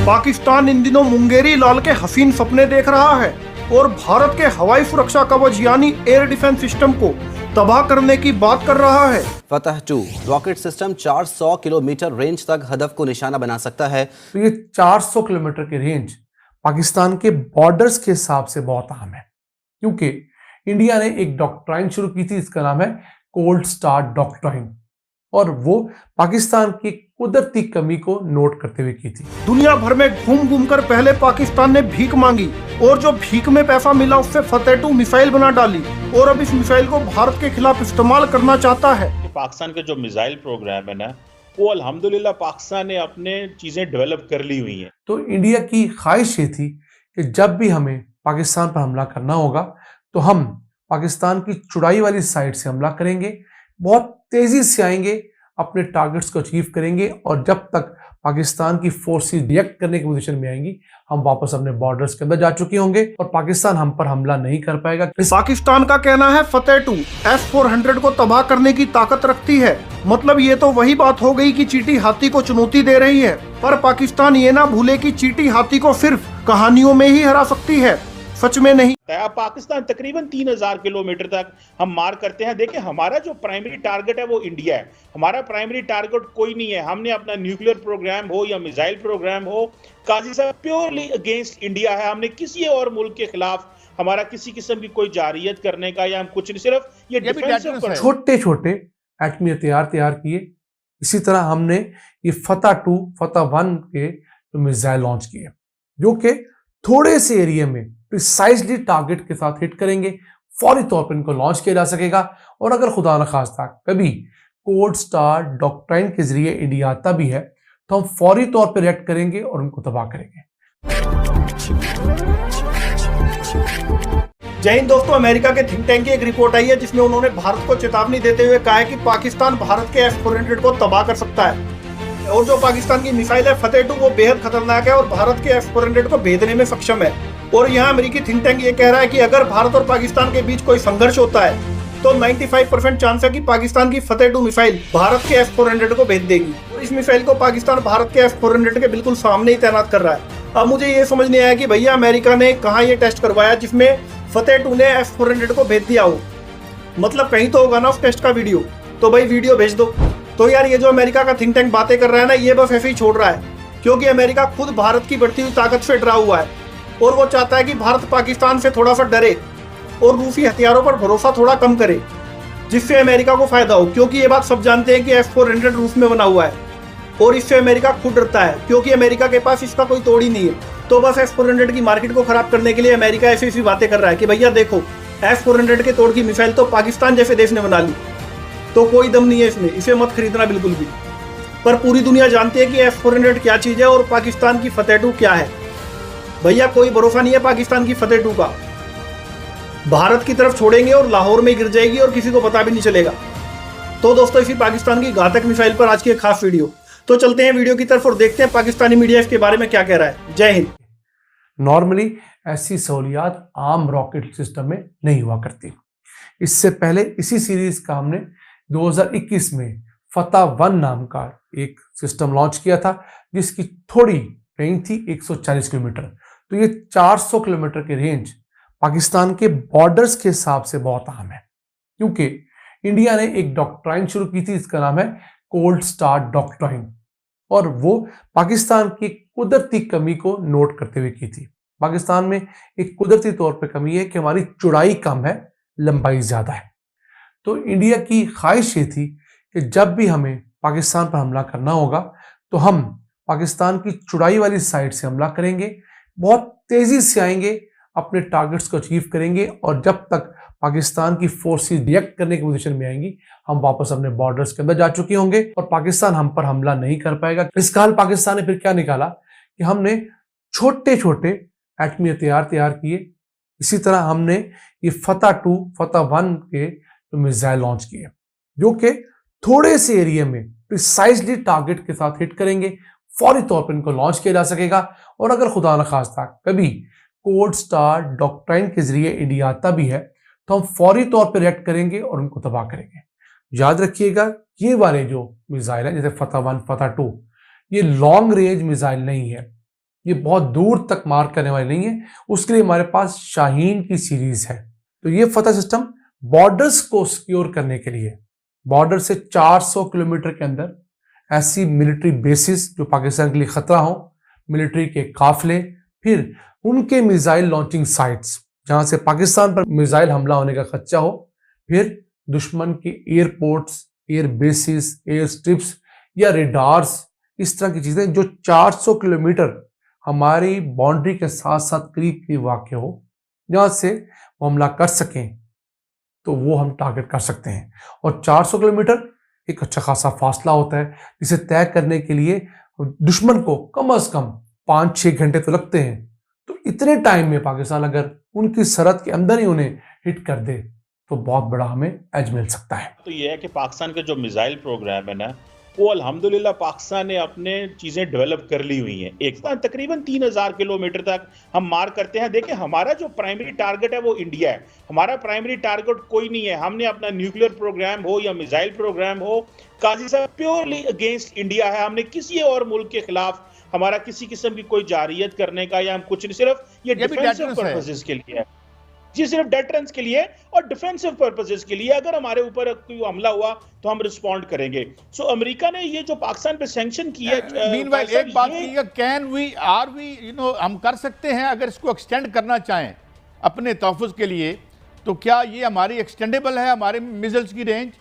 पाकिस्तान इन दिनों मुंगेरी लाल के हसीन सपने देख रहा है और भारत के हवाई सुरक्षा कवच यानी एयर डिफेंस सिस्टम को तबाह करने की बात कर रहा है। फतह 2 रॉकेट सिस्टम 400 किलोमीटर रेंज तक हदफ को निशाना बना सकता है। तो ये 400 किलोमीटर की रेंज पाकिस्तान के बॉर्डर्स के हिसाब से बहुत अहम है, क्योंकि इंडिया ने एक डॉक्ट्राइन शुरू की थी, इसका नाम है कोल्ड स्टार डॉक्ट्राइन, और वो पाकिस्तान की कुदरती कमी को नोट करते हुए की थी। दुनिया भर में घूम घूम कर पहले पाकिस्तान ने भीख मांगी और जो भीख में पैसा मिला उससे फतेह 2 मिसाइल बना डाली और अब इस मिसाइल को भारत के खिलाफ इस्तेमाल करना चाहता है। पाकिस्तान के जो मिसाइल प्रोग्राम है ना, वो अल्हम्दुलिल्लाह पाकिस्तान ने अपने चीजें डेवलप कर ली हुई हैं। तो इंडिया की ख्वाहिश ये थी कि जब भी हमें पाकिस्तान पर हमला करना होगा तो हम पाकिस्तान की चौड़ाई वाली साइड से हमला करेंगे, बहुत तेजी से आएंगे, अपने टारगेट्स को अचीव करेंगे, और जब तक पाकिस्तान की फोर्सेस रिएक्ट करने की पोजीशन में आएंगी हम वापस अपने बॉर्डर्स के अंदर जा चुके होंगे और पाकिस्तान हम पर हमला नहीं कर पाएगा। पाकिस्तान का कहना है फतेह 2 S-400 को तबाह करने की ताकत रखती है। मतलब ये तो वही बात हो गई कि चींटी हाथी को चुनौती दे रही है, पर पाकिस्तान ये ना भूले कि चींटी हाथी को सिर्फ कहानियों में ही हरा सकती है, सच में नहीं। पाकिस्तान तकरीबन 3000 किलोमीटर तक हम मार करते हैं। देखिए, हमारा जो प्राइमरी टारगेट है वो इंडिया है, हमारा प्राइमरी टारगेट कोई नहीं है। हमने अपना न्यूक्लियर प्रोग्राम हो या मिसाइल प्रोग्राम हो, काजी साहब प्योरली अगेंस्ट इंडिया है। हमने किसी और मुल्क के खिलाफ हमारा किसी किस्म की कोई जारियत करने का या हम कुछ नहीं, सिर्फ ये डिफेंसिव छोटे छोटे एटमी हथियार तैयार किए। इसी तरह हमने ये फतह 2 फतह 1 के मिसाइल लॉन्च किए जो कि थोड़े से एरिया में प्रिसाइजली टारगेट के साथ हिट करेंगे, फौरी तौर पर इनको लॉन्च किया जा सकेगा। और अगर खुदा न खास्ता कभी कोल्ड स्टार डॉक्ट्राइन के जरिए इंडिया आता भी है तो हम फौरी तौर पर रिएक्ट करेंगे और उनको तबाह करेंगे। जय हिंद दोस्तों, अमेरिका के थिंक टैंक की एक रिपोर्ट आई है जिसमें उन्होंने भारत को चेतावनी देते हुए कहा है कि पाकिस्तान भारत के S-400 को तबाह कर सकता है और जो पाकिस्तान की मिसाइल है फतेह 2 वो बेहद खतरनाक है और भारत के S-400 को भेदने में सक्षम है। और यहाँ अमेरिकी थिंक टैंक ये कह रहा है कि अगर भारत और पाकिस्तान के बीच कोई संघर्ष होता है तो 95% चांस है कि पाकिस्तान की फतेह 2 मिसाइल भारत के S-400 को भेज देगी और इस मिसाइल को पाकिस्तान भारत के S-400 के बिल्कुल सामने ही तैनात कर रहा है। अब मुझे ये समझ नहीं आया कि भैया अमेरिका ने कहाँ ये टेस्ट करवाया जिसमें फतेह 2 ने S-400 को भेज दिया हो, मतलब कहीं तो होगा ना उस टेस्ट का वीडियो, तो भाई वीडियो भेज दो। तो यार ये जो अमेरिका का थिंक टैंक बातें कर रहा है ना, ये बस ऐसे ही छोड़ रहा है, क्योंकि अमेरिका खुद भारत की बढ़ती हुई ताकत से डरा हुआ है और वो चाहता है कि भारत पाकिस्तान से थोड़ा सा डरे और रूसी हथियारों पर भरोसा थोड़ा कम करे, जिससे अमेरिका को फायदा हो। क्योंकि ये बात सब जानते हैं कि S-400 रूस में बना हुआ है और इससे अमेरिका खुद डरता है, क्योंकि अमेरिका के पास इसका कोई तोड़ ही नहीं है। तो बस S-400 की मार्केट को खराब करने के लिए अमेरिका ऐसी ऐसी बातें कर रहा है कि भैया देखो S-400 के तोड़ की मिसाइल तो पाकिस्तान जैसे देश ने बना ली, तो कोई दम नहीं है इसमें, इसे मत खरीदना बिल्कुल भी। पर पूरी दुनिया जानती है कि S-400 क्या चीज़ है और पाकिस्तान की फतेह 2 क्या है। भैया कोई भरोसा नहीं है पाकिस्तान की फतेह 2 का, भारत की तरफ छोड़ेंगे और लाहौर में गिर जाएगी और किसी को पता भी नहीं चलेगा। तो दोस्तों, इसी पाकिस्तान की घातक मिसाइल पर आज की एक खास वीडियो। तो चलते हैं वीडियो की तरफ और देखते हैं पाकिस्तानी मीडिया इसके बारे में क्या कह रहा है। जय हिंद। नॉर्मली ऐसी सहूलियात आम रॉकेट सिस्टम में नहीं हुआ करती। इससे पहले इसी सीरीज का हमने 2021 में फतह 1 नाम का एक सिस्टम लॉन्च किया था जिसकी थोड़ी रेंज थी 140 किलोमीटर। तो ये 400 किलोमीटर की रेंज पाकिस्तान के बॉर्डर्स के हिसाब से बहुत अहम है, क्योंकि इंडिया ने एक डॉक्ट्राइन शुरू की थी, इसका नाम है कोल्ड स्टार डॉक्ट्राइन, और वो पाकिस्तान की कुदरती कमी को नोट करते हुए की थी। पाकिस्तान में एक कुदरती तौर पर कमी है कि हमारी चौड़ाई कम है, लंबाई ज्यादा है। तो इंडिया की ख्वाहिश ये थी कि जब भी हमें पाकिस्तान पर हमला करना होगा तो हम पाकिस्तान की चौड़ाई वाली साइड से हमला करेंगे, बहुत तेजी से आएंगे, अपने टारगेट्स को अचीव करेंगे, और जब तक पाकिस्तान की फोर्सेस रिएक्ट करने की पोजीशन में आएंगी हम वापस अपने बॉर्डर्स के अंदर जा चुके होंगे और पाकिस्तान हम पर हमला नहीं कर पाएगा। इसका हल पाकिस्तान ने फिर क्या निकाला कि हमने छोटे छोटे एटमी हथियार तैयार किए। इसी तरह हमने ये फतह 2 फतह 1 के मिसाइल लॉन्च किए जो कि थोड़े से एरिया में प्रिसाइजली टारगेट के साथ हिट करेंगे, फौरी तौर पर इनको लॉन्च किया जा सकेगा। और अगर खुदा न खास्ता कभी कोल्ड स्टार डॉक्ट्राइन के जरिए इंडिया आता भी है तो हम फौरी तौर पर रिएक्ट करेंगे और उनको तबाह करेंगे। याद रखिएगा, ये वाले जो मिसाइल है जैसे फतह 1 फतह 2 ये लॉन्ग रेंज मिसाइल नहीं है, ये बहुत दूर तक मार करने वाली नहीं है, उसके लिए हमारे पास शाहीन की सीरीज है। तो ये फतह सिस्टम बॉर्डर्स को सिक्योर करने के लिए, बॉर्डर से 400 किलोमीटर के अंदर ऐसी मिलिट्री बेसिस जो पाकिस्तान के लिए खतरा हो, मिलिट्री के काफिले, फिर उनके मिसाइल लॉन्चिंग साइट्स जहां से पाकिस्तान पर मिसाइल हमला होने का खदशा हो, फिर दुश्मन के airports, air bases, air strips या रेडार्स, इस तरह की चीजें जो 400 किलोमीटर हमारी बाउंड्री के साथ साथ करीब करीब वाक़ हो, जहां से वो हमला कर सकें, तो वो हम टारगेट कर सकते हैं। और 400 किलोमीटर एक अच्छा खासा फासला होता है, जिसे तय करने के लिए दुश्मन को कम से कम 5-6 घंटे तो लगते हैं। तो इतने टाइम में पाकिस्तान अगर उनकी सरहद के अंदर ही उन्हें हिट कर दे तो बहुत बड़ा हमें एज मिल सकता है। तो ये है कि पाकिस्तान का जो मिसाइल प्रोग्राम है ना, वो अल्हम्दुलिल्लाह पाकिस्तान ने अपने चीजें डेवलप कर ली हुई हैं। एक तकरीबन 3000 किलोमीटर तक हम मार करते हैं। देखिए, हमारा जो प्राइमरी टारगेट है वो इंडिया है। हमारा प्राइमरी टारगेट कोई नहीं है। हमने अपना न्यूक्लियर प्रोग्राम हो या मिसाइल प्रोग्राम हो, काजी साहब, प्योरली अगेंस्ट इंडिया है। हमने किसी और मुल्क के खिलाफ हमारा किसी किस्म की कोई जारियत करने का या हम कुछ नहीं, सिर्फ ये डिफेंसिव पर्पसेस के लिए है जी, सिर्फ डेटरेंस के लिए और डिफेंसिव पर्पसेस के लिए। अगर हमारे ऊपर कोई हमला हुआ तो हम रिस्पॉन्ड करेंगे। सो अमेरिका ने ये जो पाकिस्तान पे सैंक्शन किया है, मीनवाइल एक बात की, कैन वी, आर वी, हम कर सकते हैं अगर इसको एक्सटेंड करना चाहें अपने तहफ़्फ़ुज़ के लिए, तो क्या ये हमारी एक्सटेंडेबल है, हमारे मिसाइल्स की रेंज?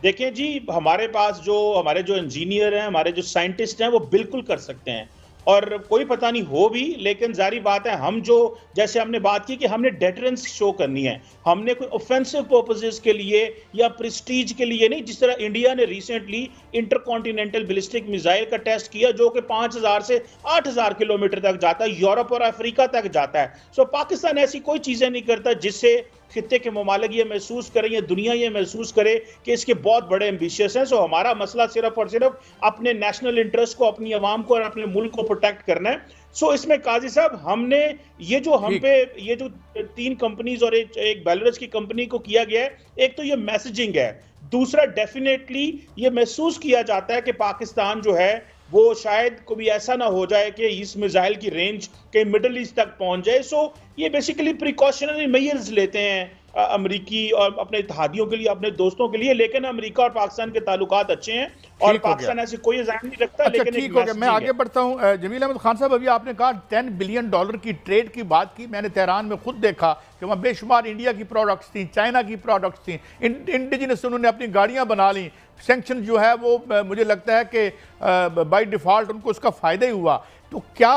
देखें जी, हमारे पास जो हमारे जो इंजीनियर हैं, हमारे जो साइंटिस्ट हैं, वो बिल्कुल कर सकते हैं और कोई पता नहीं हो भी। लेकिन जारी बात है, हम जो जैसे हमने बात की कि हमने डेटरेंस शो करनी है, हमने कोई ऑफेंसिव पर्पसेस के लिए या प्रेस्टीज के लिए नहीं। जिस तरह इंडिया ने रिसेंटली इंटरकॉन्टिनेंटल बैलिस्टिक मिसाइल का टेस्ट किया जो कि 5000 से 8000 किलोमीटर तक जाता है, यूरोप और अफ्रीका तक जाता है। सो पाकिस्तान ऐसी कोई चीजें नहीं करता जिससे खित्ते के ममालिक ये महसूस करें या दुनिया ये महसूस करे कि इसके बहुत बड़े एम्बिशियस हैं। सो हमारा मसला सिर्फ और सिर्फ अपने नेशनल इंटरेस्ट को, अपनी आवाम को और अपने मुल्क को प्रोटेक्ट करना है। सो इसमें काजी साहब, हमने ये जो हम पे ये जो 3 कंपनीज और एक बेलारूस की कंपनी को किया गया है, एक तो ये मैसेजिंग है, दूसरा डेफिनेटली ये महसूस किया जाता है कि पाकिस्तान जो है वो शायद कभी ऐसा ना हो जाए कि इस मिसाइल की रेंज के मिडल ईस्ट तक पहुंच जाए। सो ये बेसिकली प्रिकॉशनरी मेजर्स लेते हैं अमरीकी और अपने इत्तेहादियों के लिए, अपने दोस्तों के लिए। लेकिन अमेरिका और पाकिस्तान के ताल्लुकात अच्छे हैं और पाकिस्तान ऐसे कोई इल्जाम नहीं रखता। अच्छा, लेकिन ठीक हो गया, मैं आगे बढ़ता हूँ। जमील अहमद खान साहब, अभी आपने कहा $10 बिलियन की ट्रेड की बात की। मैंने तेहरान में खुद देखा कि वहाँ बेशुमार इंडिया की प्रोडक्ट्स थी, चाइना की प्रोडक्ट्स थी, इंडिजिनस उन्होंने अपनी गाड़ियाँ बना ली। सैंक्शन जो है वो मुझे लगता है कि बाय डिफ़ॉल्ट उनको उसका फ़ायदा ही हुआ। तो क्या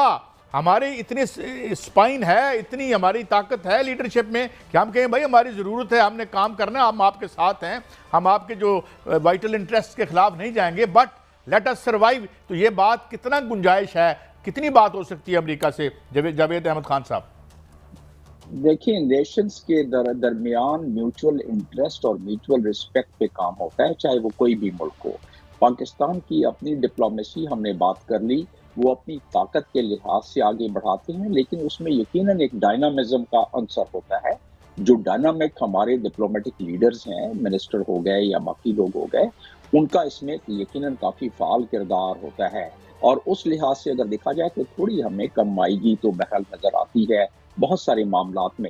हमारे इतने स्पाइन है, इतनी हमारी ताकत है लीडरशिप में कि हम कहें भाई हमारी ज़रूरत है, हमने काम करना है, हम आपके साथ हैं, हम आपके जो वाइटल इंटरेस्ट के खिलाफ नहीं जाएंगे, बट लेट अस सर्वाइव। तो ये बात कितना गुंजाइश है, कितनी बात हो सकती है अमेरिका से, जावेद अहमद खान साहब? देखिए, नेशंस के दरमियान म्यूचुअल इंटरेस्ट और म्यूचुअल रिस्पेक्ट पे काम होता है, चाहे वो कोई भी मुल्क हो। पाकिस्तान की अपनी डिप्लोमेसी हमने बात कर ली, वो अपनी ताकत के लिहाज से आगे बढ़ाते हैं, लेकिन उसमें यकीनन एक डायनामिज्म का अंसर होता है। जो डायनामिक हमारे डिप्लोमेटिक लीडर्स हैं, मिनिस्टर हो गए या बाकी लोग हो गए, उनका इसमें यकीनन काफ़ी फाल किरदार होता है। और उस लिहाज से अगर देखा जाए तो थोड़ी हमें कम आएगी तो बहरहाल नज़र आती है बहुत सारे मामलात में।